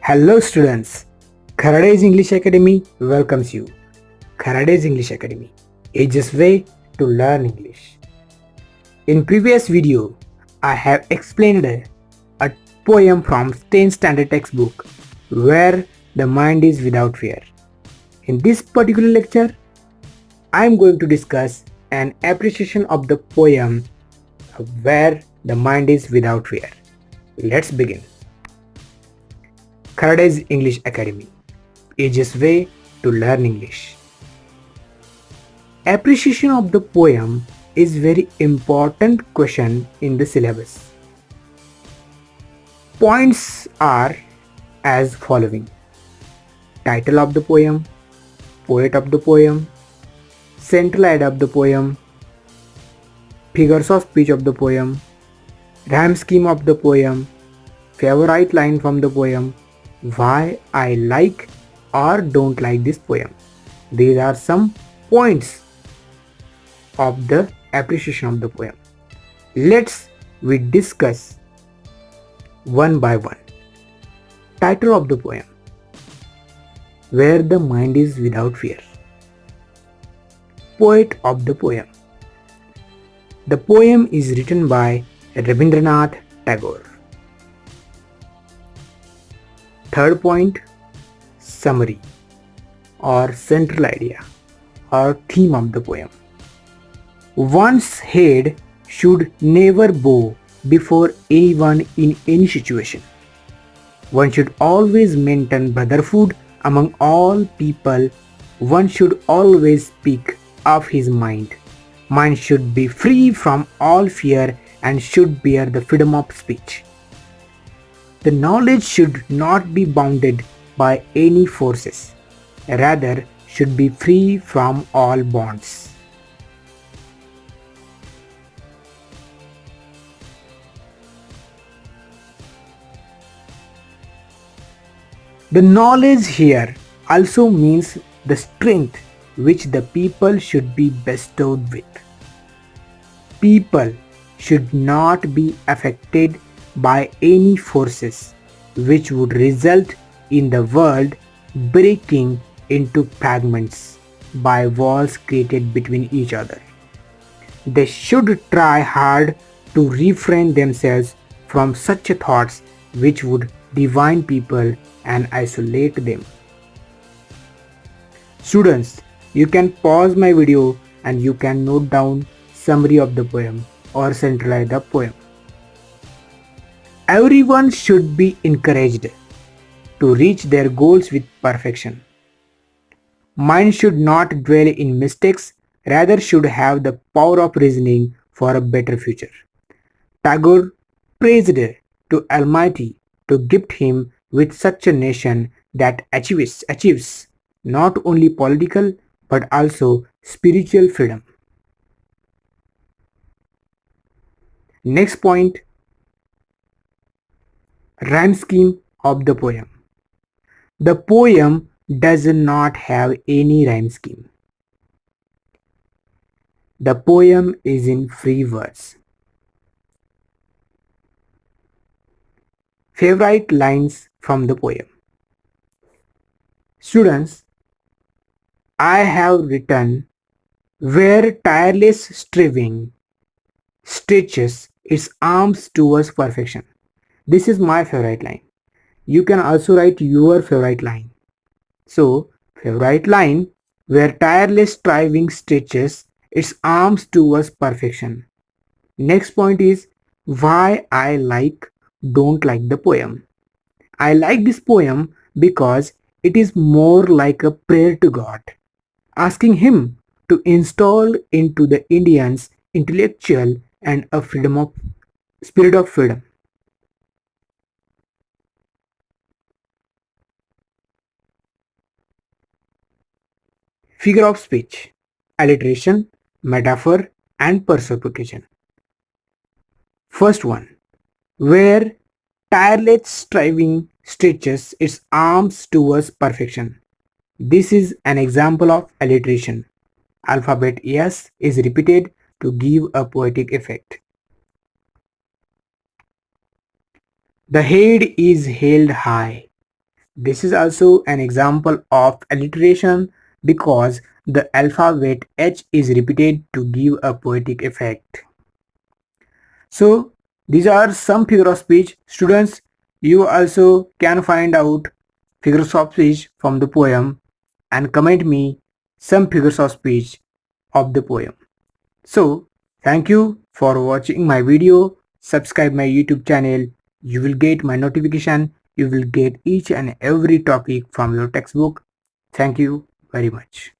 Hello students, Kharades English Academy welcomes you. Kharades English Academy, age's way to learn English. In previous video, I have explained a poem from 10th standard textbook where the mind is without fear. In this particular lecture, I am going to discuss an appreciation of the poem where the mind is without fear. Let's begin. Kharades English Academy, age's way to learn English. Appreciation of the poem is very important question in the syllabus. Points are as following: title of the poem, poet of the poem, central idea of the poem, figures of speech of the poem, rhyme scheme of the poem, favorite line from the poem, why I like or don't like this poem. These are some points of the appreciation of the poem. Let's we discuss one by one. Title of the poem: Where the Mind is Without Fear. Poet of the poem: the poem is written by Rabindranath Tagore. Third point, summary or central idea or theme of the poem. One's head should never bow before anyone in any situation. One should always maintain brotherhood among all people. One should always speak of his mind. Mind should be free from all fear and should bear the freedom of speech. The knowledge should not be bounded by any forces, rather should be free from all bonds. The knowledge here also means the strength which the people should be bestowed with. People should not be affected by any forces which would result in the world breaking into fragments by walls created between each other. They should try hard to refrain themselves from such thoughts which would divide people and isolate them. Students, you can pause my video and you can note down summary of the poem or centralize the poem. Everyone should be encouraged to reach their goals with perfection. Mind should not dwell in mistakes, rather should have the power of reasoning for a better future. Tagore praised to Almighty to gift him with such a nation that achieves not only political but also spiritual freedom. Next point, rhyme scheme of the poem. The poem does not have any rhyme scheme. The poem is in free verse. Favorite lines from the poem. Students, I have written, where tireless striving stretches its arms towards perfection. This is my favorite line. You can also write your favorite line. So, favorite line, where tireless striving stretches its arms towards perfection. Next point is why I don't like the poem. I like this poem because it is more like a prayer to God, asking him to install into the Indians intellectual and a spirit of freedom. Figure of speech, alliteration, metaphor and personification. First one, where tireless striving stretches its arms towards perfection. This is an example of alliteration. Alphabet S is repeated to give a poetic effect. The head is held high. This is also an example of alliteration because the alphabet H is repeated to give a poetic effect. So these are some figure of speech. Students, you also can find out figures of speech from the poem and comment me some figures of speech of the poem. So thank you for watching my video. Subscribe my YouTube channel. You will get my notification. You will get each and every topic from your textbook. Thank you very much.